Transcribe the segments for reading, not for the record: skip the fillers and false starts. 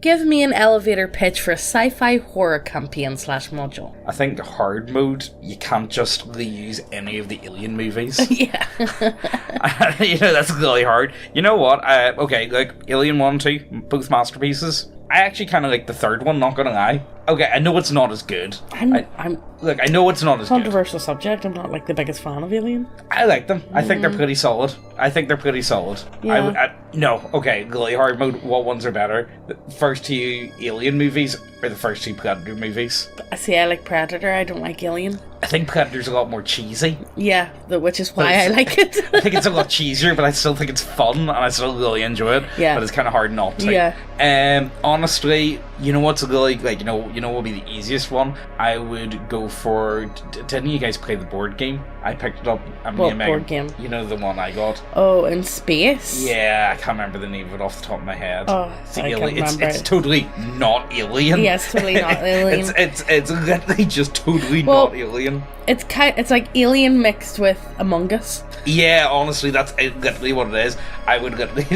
Give me an elevator pitch for a sci-fi horror campaign / module. I think hard mode, you can't just reuse any of the Alien movies. Yeah. That's really hard. You know what? Okay, like Alien 1 and 2, both masterpieces. I actually kind of like the third one, not gonna lie. Okay, I know it's not as good. I know it's not as good. Controversial subject. I'm not like the biggest fan of Alien. I like them. I think they're pretty solid. Yeah. Okay, really hard mode. What ones are better? The first two Alien movies or the first two Predator movies? See, I like Predator. I don't like Alien. I think Predator's a lot more cheesy. Yeah, which is why I like it. I think it's a lot cheesier, but I still think it's fun and I still really enjoy it. Yeah. But it's kind of hard not to. Yeah. Honestly, you know what's really like, you know what would be the easiest one? I would go for. Didn't you guys play the board game? I picked it up. What board game? You know the one I got. Oh, in space. Yeah, I can't remember the name of it off the top of my head. Oh, it's totally not Alien. Yes, totally not Alien. it's literally just totally not Alien. It's like Alien mixed with Among Us. Yeah, honestly, that's literally what it is. I would literally.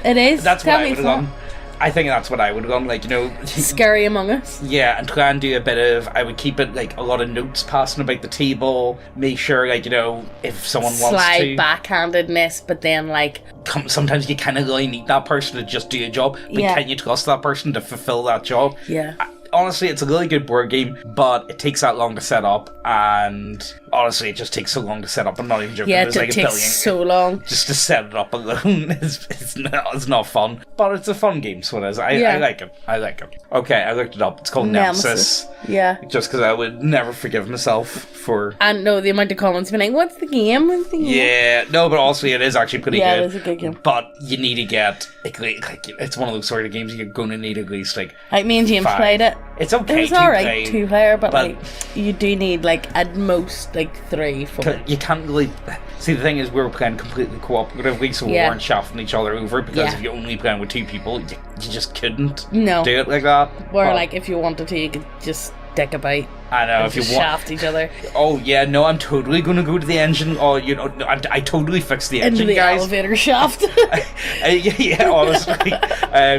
It is. That's what I would have done. I think that's what I would have done, like, Scary Among Us. Yeah, and try and do a bit of, I would keep it, like, a lot of notes passing about the table, make sure, like, if someone wants to... Sly backhandedness, but then, like... Sometimes you kind of really need that person to just do a job, but can you trust that person to fulfill that job? Yeah. Honestly, it's a really good board game, but it takes that long to set up, and honestly, it just takes so long to set up. I'm not even joking. Yeah, it takes so long. Just to set it up alone it's not fun, but it's a fun game, so it is. I like it. Okay, I looked it up. It's called Nemesis. Yeah. Just because I would never forgive myself for... And no, the amount of comments being like, what's the game? Yeah, no, but also it is actually pretty good. Yeah, it is a good game. But you need to get... Like, it's one of those sort of games you're going to need at least, like me and James 5. Played it. It's okay. It was alright, 2-player, but like you do need like at most like 3, 4. You can't really see. The thing is, we were playing completely cooperatively, so we weren't shafting each other over. Because if you're only playing with 2 people, you just couldn't do it like that. Or like if you wanted to, you could just dick a bite. I know, if you shaft each other. Oh yeah, no, I'm totally gonna go to the engine. Oh, I totally fixed the engine, into the guys. Elevator shaft. Yeah, honestly,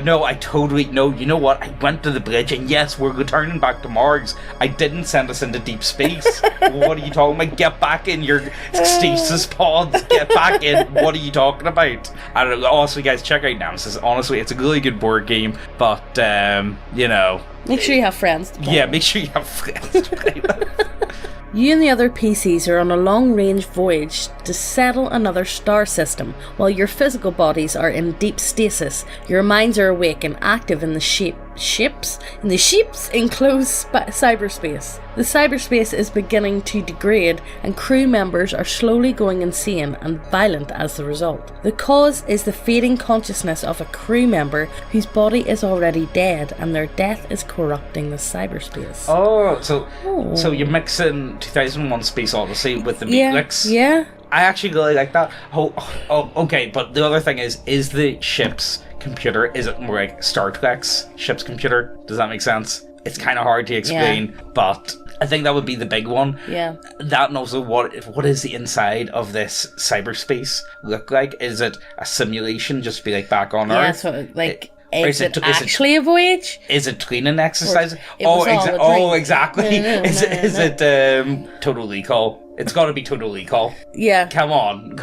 no, I totally no. You know what? I went to the bridge, and yes, we're returning back to Mars. I didn't send us into deep space. What are you talking about? Get back in your stasis pods. Get back in. What are you talking about? I don't know. Honestly, guys, check out Nemesis. Honestly, it's a really good board game, but Make sure you have friends to play. Yeah, make sure you have friends to play with. You and the other PCs are on a long-range voyage to settle another star system, while your physical bodies are in deep stasis. Your minds are awake and active in the ship's enclosed cyberspace. The cyberspace is beginning to degrade, and crew members are slowly going insane and violent as the result. The cause is the fading consciousness of a crew member whose body is already dead, and their death is corrupting the cyberspace. Oh, so you're mixing 2001 Space Odyssey with the Matrix. Yeah. I actually really like that. Oh, okay, but the other thing is the ship's computer, is it more like Star Trek's ship's computer? Does that make sense? It's kind of hard to explain, but I think that would be the big one. Yeah. That and also what is the inside of this cyberspace look like? Is it a simulation just to be like back on Earth? Yeah, so like... Is it actually a voyage? Is it cleaning exercise? Exactly. Is it Total Recall? It's got to be Total Recall. Yeah. Come on.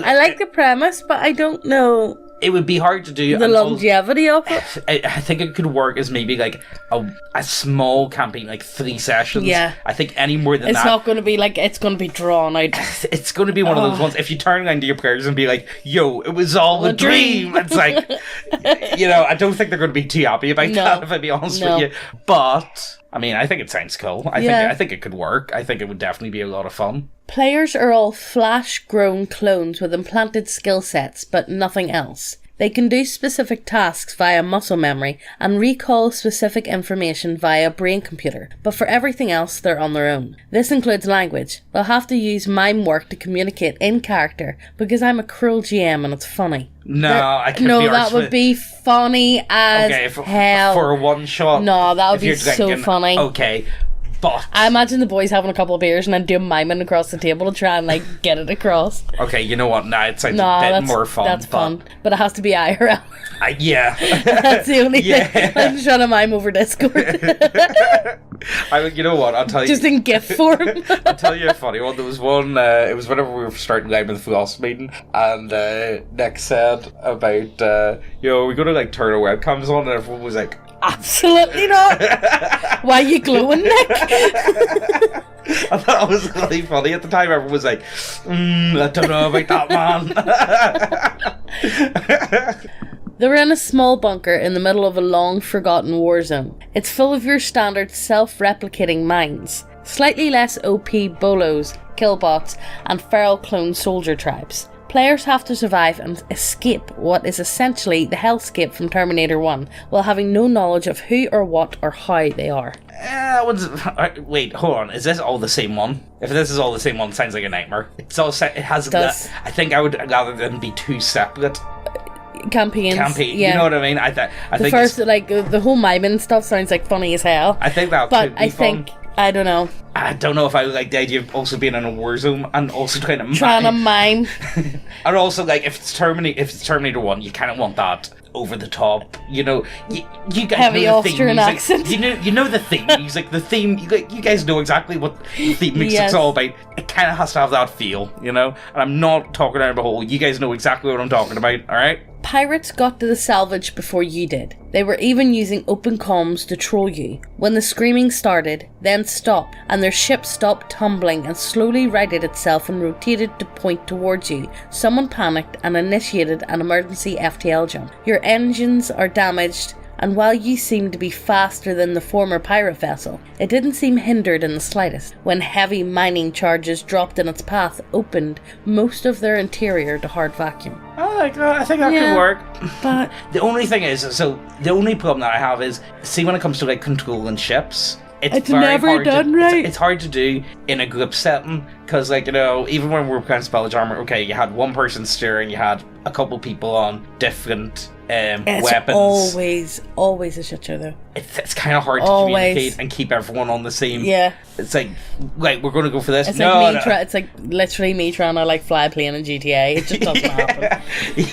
I like the premise, but I don't know. It would be hard to do. The longevity of it. I think it could work as maybe like a small campaign, like 3 sessions. Yeah. I think any more than that. It's not going to be like, it's going to be drawn out. It's going to be one of those ones, if you turn around to your players and be like, yo, it was all a dream. It's like, I don't think they're going to be too happy about that, if I be honest with you. But... I mean, I think it sounds cool. I think it could work. I think it would definitely be a lot of fun. Players are all flash-grown clones with implanted skill sets, but nothing else. They can do specific tasks via muscle memory and recall specific information via brain computer, but for everything else, they're on their own. This includes language. They'll have to use mime work to communicate in character, because I'm a cruel GM and it's funny. That would be funny as hell. For a one-shot. No, that would be so funny. Okay, But I imagine the boys having a couple of beers and then doing miming across the table to try and like get it across. okay, you know what? It sounds a bit more fun. That's fun, but it has to be IRL. Yeah. That's the only thing. I'm trying to mime over Discord. You know what? I'll tell you. Just in GIF form. I'll tell you a funny one. There was one. It was whenever we were starting live in the Floss meeting, and Nick said about we're gonna like turn our webcams on, and everyone was like, absolutely not. Why are you glowing, Nick? I thought it was really funny at the time. Everyone was like, I don't know about that, man. They're in a small bunker in the middle of a long forgotten war zone. It's full of your standard self-replicating mines, slightly less OP bolos, killbots, and feral clone soldier tribes. Players have to survive and escape what is essentially the hellscape from Terminator 1, while having no knowledge of who or what or how they are. Wait, hold on. Is this all the same one? If this is all the same one, it sounds like a nightmare. It has. I think I would rather them be two separate campaigns. Yeah. You know what I mean? I think the first, like the whole miming stuff sounds like funny as hell. I think that could be fun. I don't know. I don't know if I like the idea of also being in a war zone and also trying to mime. And also, like, if it's Terminator 1, you kind of want that over the top. You know, you guys heavy know the Austrian theme accent. You know the theme music. The theme. You guys know exactly what the theme music's all about. It kind of has to have that feel, you know. And I'm not talking out of a hole. You guys know exactly what I'm talking about. All right. Pirates got to the Salvage before you did. They were even using open comms to troll you. When the screaming started, then stopped, and their ship stopped tumbling and slowly righted itself and rotated to point towards you, someone panicked and initiated an emergency FTL jump. Your engines are damaged, and while you seemed to be faster than the former pirate vessel, it didn't seem hindered in the slightest. When heavy mining charges dropped in its path, opened most of their interior to hard vacuum. I think that could work. But the only thing is, the only problem that I have is, see, when it comes to like controlling ships, it's very never hard done right. It's hard to do in a group setting, because, like, you know, even when we were playing Salvage Armor, okay, you had one person steering, you had a couple people on different weapons. It's always a shit show, though. It's kind of hard to communicate and keep everyone on the same. Yeah. It's like, right, we're going to go for this. It's it's like literally me trying to like fly a plane in GTA. It just doesn't happen.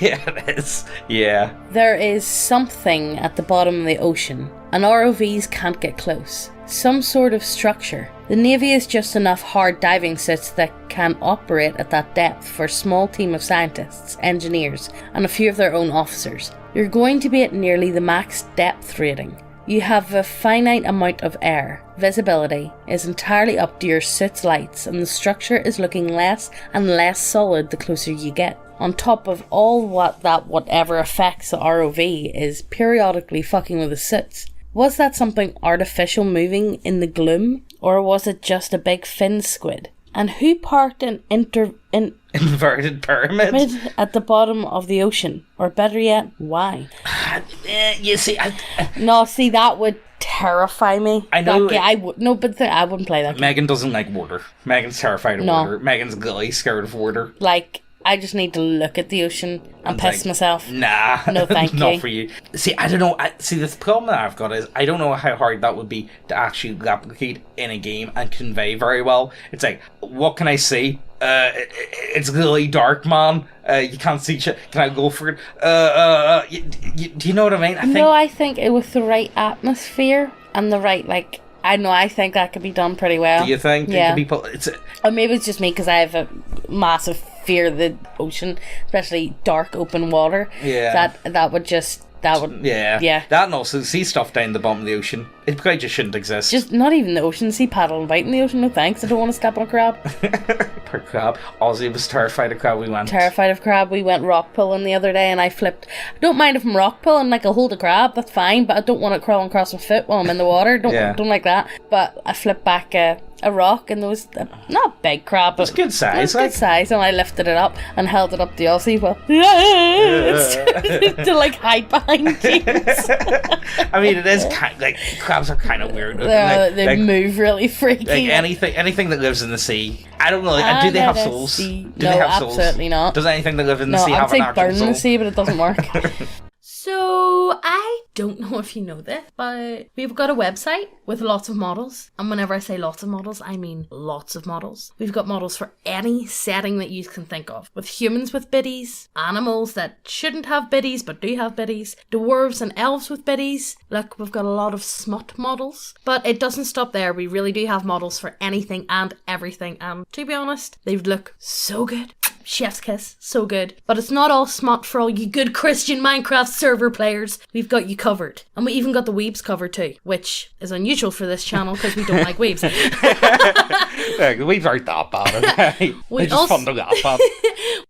Yeah, it is. Yeah. There is something at the bottom of the ocean, and ROVs can't get close. Some sort of structure. The Navy is just enough hard diving suits that can operate at that depth for a small team of scientists, engineers, and a few of their own officers. You're going to be at nearly the max depth rating. You have a finite amount of air. Visibility is entirely up to your suit's lights, and the structure is looking less and less solid the closer you get. On top of all whatever affects the ROV is periodically fucking with the suits. Was that something artificial moving in the gloom, or was it just a big fin squid? And who parked an inverted pyramid at the bottom of the ocean? Or better yet, why? You see, that would terrify me. I know. I wouldn't play that game. Megan doesn't like water. Megan's terrified of water. Megan's really scared of water. Like, I just need to look at the ocean and piss myself. Nah. No, thank you. Not for you. See, I don't know. The problem that I've got is I don't know how hard that would be to actually replicate in a game and convey very well. It's like, what can I see? It's really dark, man. You can't see shit. Can I go for it? Do you know what I mean? I think with the right atmosphere and the right, like... I think that could be done pretty well. Do you think? Yeah. Or maybe it's just me because I have a massive fear of the ocean, especially dark open water. Yeah. That would. Yeah. That and also see stuff down the bottom of the ocean. It probably just shouldn't exist. Just not even the ocean. See paddling about in the ocean. No thanks. I don't want to step on a crab. Per crab. Ozzy was terrified of crab. Terrified of crab. We went rock pulling the other day and I flipped. I don't mind if I'm rock pulling, like I'll hold a crab. That's fine. But I don't want it crawling across my foot while I'm in the water. Don't like that. But I flipped back a rock and there was not big crab, but it's good size. Good size, and I lifted it up and held it up to Ozzy. Well, to like hide behind things. I mean, it is kind like crabs are kind of weird. They move really freaky. Like anything that lives in the sea. I don't know. Like, do they have souls? No, absolutely not. Does anything that lives in the sea have an actual soul? Burn in the sea, but it doesn't work. So So, I don't know if you know this, but we've got a website with lots of models. And whenever I say lots of models, I mean lots of models. We've got models for any setting that you can think of. With humans with biddies, animals that shouldn't have biddies but do have biddies, dwarves and elves with biddies. Look, we've got a lot of smut models. But it doesn't stop there. We really do have models for anything and everything. And to be honest, they look so good. Chef's kiss, so good. But it's not all smut for all you good Christian Minecraft server players. We've got you covered. And we even got the weebs covered too, which is unusual for this channel because we don't like weebs. Yeah, the weebs aren't that bad, okay? They're just fun to laugh at.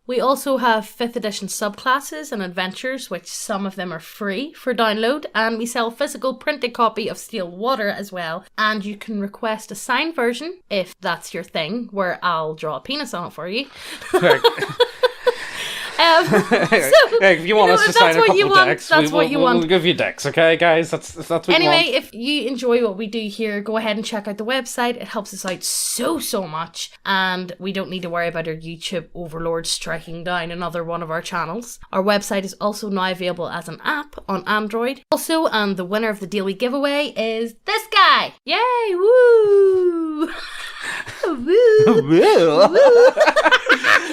We also have 5th edition subclasses and adventures, which some of them are free for download, and we sell a physical printed copy of Steel Water as well, and you can request a signed version if that's your thing, where I'll draw a penis on it for you. If you want us to sign a couple of decks, we'll give you decks, okay, guys? That's what you want. Anyway, if you enjoy what we do here, go ahead and check out the website. It helps us out so much, and we don't need to worry about our YouTube overlord striking down another one of our channels. Our website is also now available as an app on Android. Also, and the winner of the daily giveaway is this guy! Yay! Woo! Woo!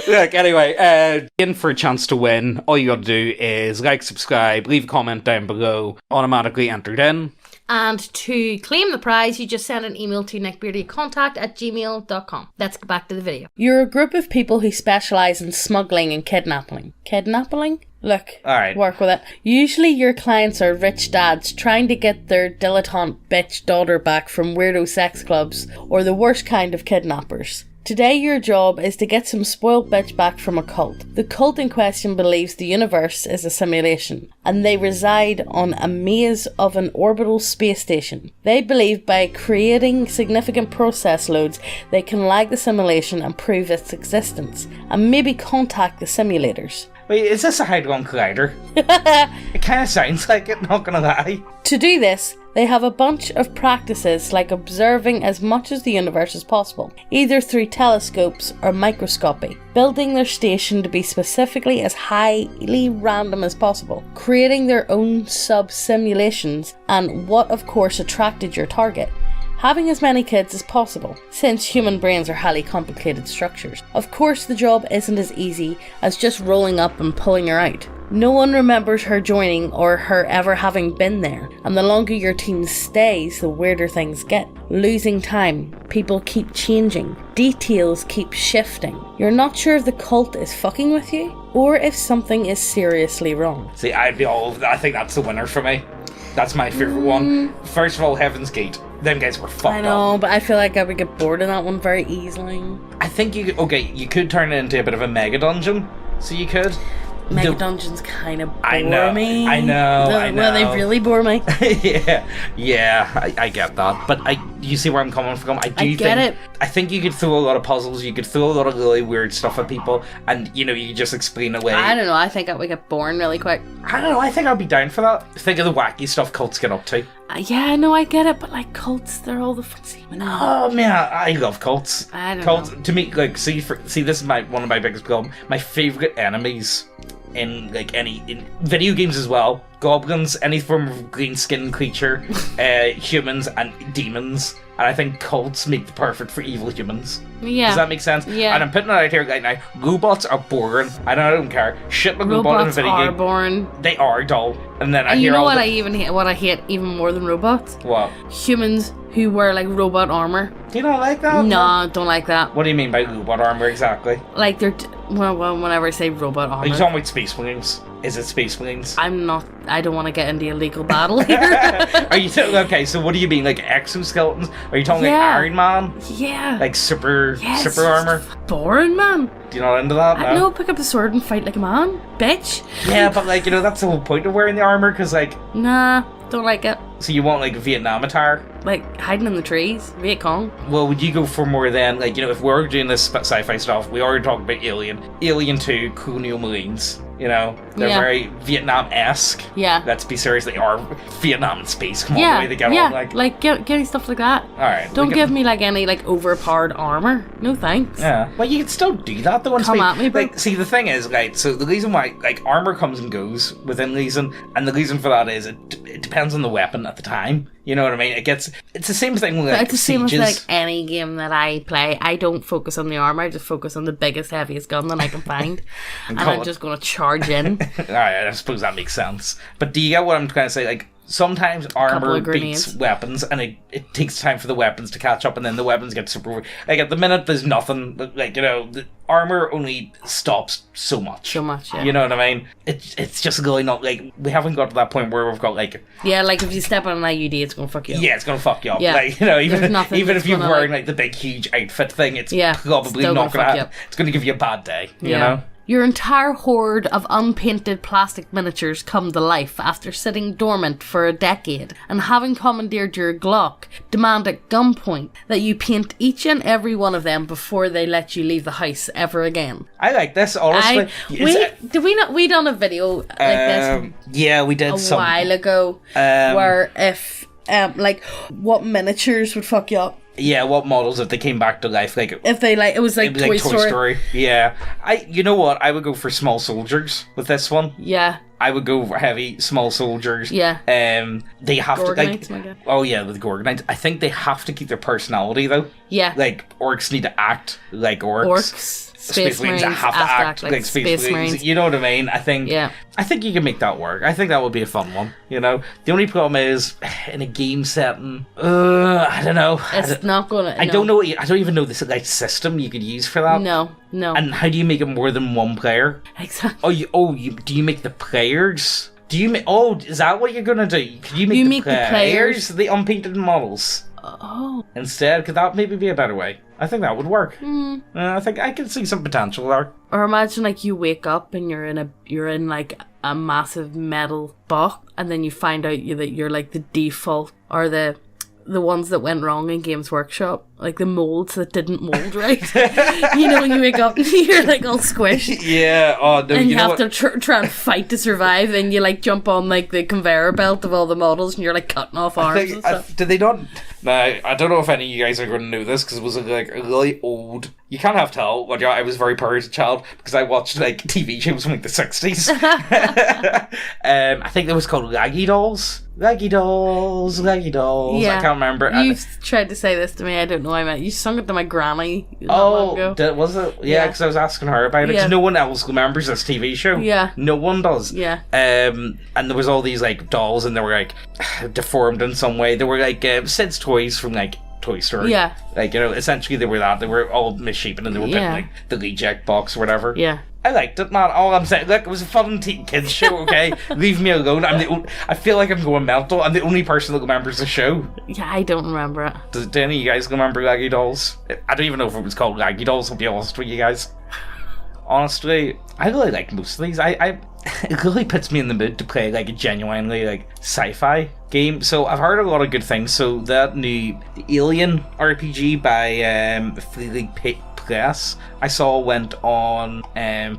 Look, anyway, in for a chance to win, all you gotta do is like, subscribe, leave a comment down below, automatically entered in. And to claim the prize, you just send an email to neckbeardiacontact@gmail.com. Let's get back to the video. You're a group of people who specialise in smuggling and kidnapping. Kidnapping? Look, alright, work with it. Usually your clients are rich dads trying to get their dilettante bitch daughter back from weirdo sex clubs, or the worst kind of kidnappers. Today your job is to get some spoiled bitch back from a cult. The cult in question believes the universe is a simulation, and they reside on a maze of an orbital space station. They believe by creating significant process loads, they can lag the simulation and prove its existence, and maybe contact the simulators. Wait, is this a Hadron Collider? It kind of sounds like it, not gonna lie. To do this, they have a bunch of practices like observing as much as the universe as possible, either through telescopes or microscopy, building their station to be specifically as highly random as possible, creating their own sub-simulations, and what of course attracted your target, having as many kids as possible, since human brains are highly complicated structures. Of course the job isn't as easy as just rolling up and pulling her out. No one remembers her joining or her ever having been there, and the longer your team stays, the weirder things get. Losing time, people keep changing, details keep shifting. You're not sure if the cult is fucking with you, or if something is seriously wrong. See, I think that's the winner for me. That's my favourite one. First of all, Heaven's Gate. Them guys were fucked up. I know, but I feel like I would get bored of that one very easily. I think you could turn it into a bit of a mega dungeon. So you could. Mega dungeons kind of bore me. I know. Well, they really bore me. yeah, I get that. But you see where I'm coming from? I think you could throw a lot of puzzles, you could throw a lot of really weird stuff at people, and you could just explain away. I don't know, I think I would get boring really quick. I don't know, I think I'd be down for that. Think of the wacky stuff cults get up to. Yeah, no, I get it, but like cults, they're all the fancy. Oh man, I love cults. I don't cults, know. To me, like, see, this is one of my biggest problems. My favourite enemies in video games as well. Goblins, any form of green skinned creature, humans and demons. And I think cults make the perfect for evil humans. Yeah. Does that make sense? Yeah. And I'm putting it out here right now. Robots are boring. I don't care. Shit like robot in a video game. Robots are boring. They are dull. And then you know what I hate even more than robots? What? Humans who wear like robot armor. You don't like that? No, don't like that. What do you mean by robot armor exactly? Like they're well, whenever I say robot armor. Are you talking about Space Marines? Is it Space Marines? I don't want to get into a legal battle here. Are you okay, so what do you mean? Like exoskeletons? Are you talking like Iron Man? Yeah. Like super armor? Boring, man. Do you not into that? No, pick up the sword and fight like a man. Bitch. Yeah, but like, that's the whole point of wearing the armor, because like... Nah, don't like it. So you want like a Vietnam attire? Like hiding in the trees? Viet Cong? Well, would you go for more then, like, if we're doing this sci-fi stuff, we already talked about Alien 2, Colonial Marines. You know, they're Yeah. very Vietnam-esque. Yeah. Let's be serious, they are Vietnam in space. Come on, the way they get on. Like give me stuff like that. Alright. Don't give me like any like overpowered armor. No thanks. Yeah. Well, you can still do that though. Come at me, bro. Like, see, the thing is, like, so the reason why, like, armor comes and goes within Legion, and the reason for that is it depends on the weapon at the time. You know what I mean? It's the same thing with, like, It's the same as sieges. like any game that I play. I don't focus on the armor. I just focus on the biggest, heaviest gun that I can find, and I'm just going to charge in. Alright, I suppose that makes sense. But do you get what I'm trying to say? Like, sometimes armor beats weapons, and it takes time for the weapons to catch up, and then the weapons get super... Like, at the minute, there's nothing... Like, you know, the armor only stops so much. So much, yeah. You know what I mean? It's just really not... Like, we haven't got to that point where we've got, like... Yeah, like, if you step on an IUD, it's going to fuck you up. Yeah, it's going to fuck you up. Yeah. Like, you know, even if you're wearing, like, the big, huge outfit thing, it's probably not going to... It's going to give you a bad day, you know? Your entire horde of unpainted plastic miniatures come to life after sitting dormant for a decade, and having commandeered your Glock, demand at gunpoint that you paint each and every one of them before they let you leave the house ever again. I like this, honestly. We done a video like this? Yeah, we did a while ago, where if like what miniatures would fuck you up. Yeah, what models if they came back to life? Like if they like, it was like Toy Story. Yeah, you know what? I would go for small soldiers with this one. Yeah. I would go for heavy small soldiers. Yeah. They have Gorgonites, to like. Oh yeah, with Gorgonites. I think they have to keep their personality though. Yeah. Like orcs need to act like orcs. Orcs. Space Marines have to act like Space Marines. You know what I mean? I think you can make that work. I think that would be a fun one. You know, the only problem is in a game setting. I don't know. It's not gonna. I don't know. I don't even know the like system you could use for that. No. And how do you make it more than one player? Exactly. Do you make the players? Do you make? Oh, is that what you're gonna do? Could you make the players the unpainted models? Oh. Instead, could that maybe be a better way? I think that would work. I think I can see some potential there. Or imagine like you wake up and you're in like a massive metal box, and then you find out that you're like the default or the ones that went wrong in Games Workshop, like the molds that didn't mold right. You know, when you wake up and you're like all squished. Yeah. Oh no. And you have to try and fight to survive, and you like jump on like the conveyor belt of all the models, and you're like cutting off arms and stuff. Did they not? Now, I don't know if any of you guys are going to know this because it was like a really old. You can't have to tell. But yeah, I was very proud as a child because I watched like TV shows from like the 60s. I think it was called Laggy Dolls. Laggy Dolls. Yeah. I can't remember. You tried to say this to me. I don't know. I meant you sung it to my granny. Was it? Yeah, because I was asking her about it. Because no one else remembers this TV show. Yeah, no one does. Yeah. And there was all these like dolls, and they were like deformed in some way. They were like Sid's toys from like Toy Story. Yeah. Like, you know, essentially they were that. They were all misshapen, and they were put in like the reject box or whatever. Yeah. I liked it, man. All I'm saying, look, it was a fun kids show, okay? Leave me alone. I feel like I'm going mental. I'm the only person that remembers the show. Yeah, I don't remember it. Do any of you guys remember Laggy Dolls? I don't even know if it was called Laggy Dolls, I'll be honest with you guys. Honestly, I really like most of these. It really puts me in the mood to play like a genuinely like sci-fi game. So I've heard a lot of good things. So that new Alien RPG by Free League Press I saw went on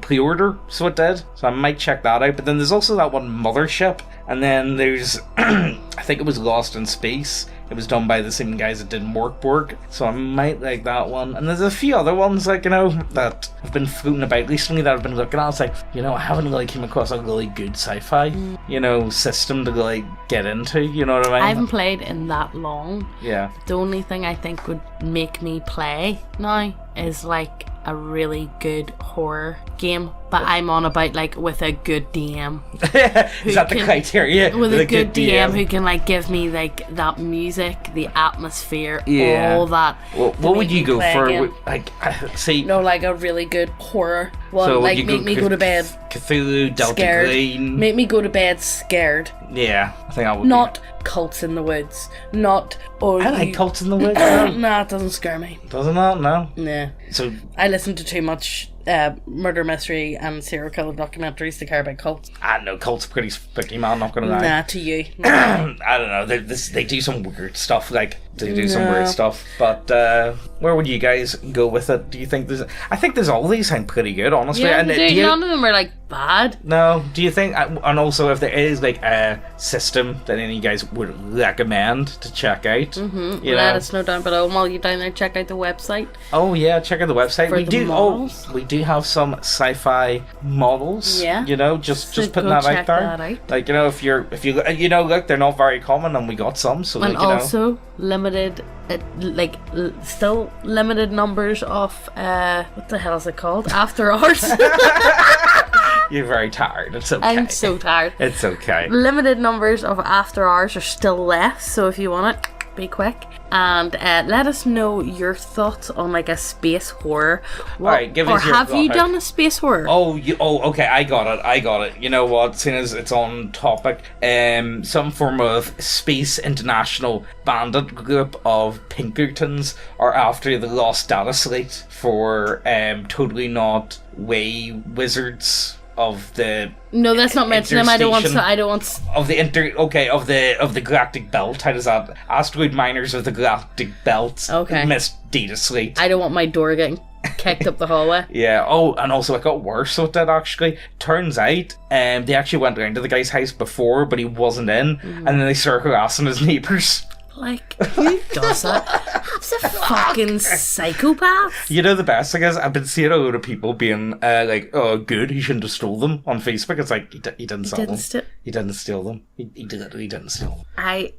pre-order, so it did. So I might check that out. But then there's also that one Mothership, and then there's I think it was Lost in Space. It was done by the same guys that did Morkborg, so I might like that one. And there's a few other ones, like, you know, that have been floating about recently that I've been looking at. It's like, you know, I haven't really came across a really good sci-fi, you know, system to really get into, you know what I mean? I haven't played in that long. Yeah. The only thing I think would make me play now is like a really good horror game, but I'm on about like with a good DM. Is that the criteria? With a good DM who can like give me like that music, the atmosphere, all that. Well, what would you go for? Like, see, no, like a really good horror one. So like make me go to bed Cthulhu, Delta scared. Green. Make me go to bed scared. Yeah, I think I would. Not Cults in the Woods. Not. I like Cults in the Woods. Nah, it doesn't scare me. Doesn't that? No. Nah. So I listen to too much murder mystery and serial killer documentaries to care about cults. I know cults are pretty spooky, man. Not gonna lie. Nah, to you. I don't know. They do some weird stuff. Like to do some weird stuff. But where would you guys go with it? Do you think there's... I think there's all these sound pretty good, honestly. Yeah, And none of them are like bad. No, do you think... And also, if there is like a system that any of you guys would recommend to check out, Let us know down below. And while you're down there, check out the website. Oh yeah, check out the website. For the models. We do have some sci-fi models. Yeah. You know, just So putting go that out check there. that out. Like, you know, if you look, they're not very common, and we got some. So And like, you know. also limited, still limited numbers of what the hell is it called? After hours. You're very tired. It's okay. I'm so tired. It's okay. Limited numbers of after hours are still left, so if you want it, be quick. And let us know your thoughts on like a space horror. Alright, give us or your have you thought. done a space horror? Okay, I got it. You know what, seeing as it's on topic, some form of Space International bandit group of Pinkertons are after the lost data slate for Totally Not Way Wizards of the... No, that's not mentioned him. I don't want of the galactic belt. How does that? Asteroid miners of the galactic belt. Okay. Missed data slate. I don't want my door getting kicked up the hallway. Yeah. Oh, and also it got worse. So it did actually. Turns out, they actually went round to the guy's house before, but he wasn't in, and then they started harassing his neighbours. Like, who does that? That's a fucking psychopath. You know, the best thing is, I've been seeing a load of people being like, "Oh, good, he shouldn't have stole them" on Facebook. It's like, he didn't sell them. He didn't steal them. He didn't steal them. I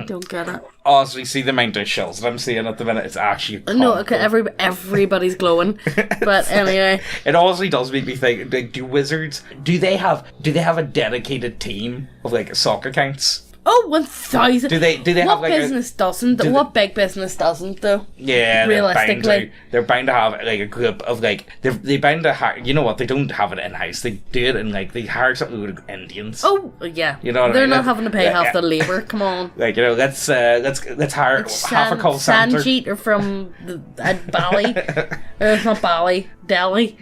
don't get it. Honestly, see the amount of shells that I'm seeing at the minute, it's actually... No, okay, everybody's glowing. But anyway. It honestly does make me think, like, do wizards... Do they have a dedicated team of, like, soccer accounts? Oh, 1,000. Do they have like business doesn't? What big business doesn't though? Yeah, realistically, they're bound to have like a group of like they bound to hire. You know what? They don't have it in house. They do it in like they hire some load of Indians. Oh yeah, you know what they're I mean? not having to pay half the labor. Come on, like, you know, let's hire half a call center. Sanjeet are from Bali, it's not Bali, Delhi.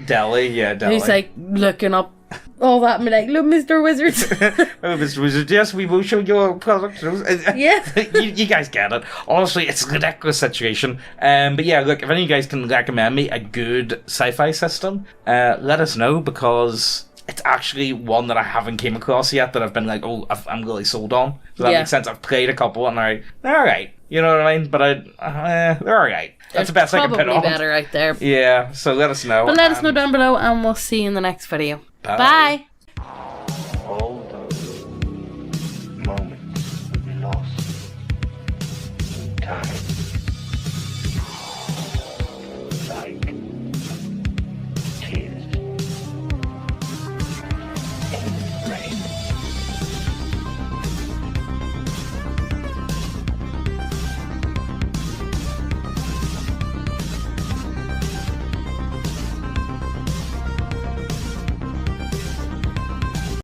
Yeah, Delhi. He's like looking up all that and be like, "Look, Mr. Wizards." Oh, Mr. Wizard, yes, we will show your product. Yeah. you guys get it. Honestly, it's a ridiculous situation. But yeah, look, if any of you guys can recommend me a good sci-fi system, let us know, because it's actually one that I haven't came across yet that I've been like, I'm really sold on. Does that make sense? I've played a couple and they're alright. You know what I mean? But they're alright. That's the best I can put on. Probably better out there. Yeah, so let us know. But let us know down below, and we'll see you in the next video. Bye.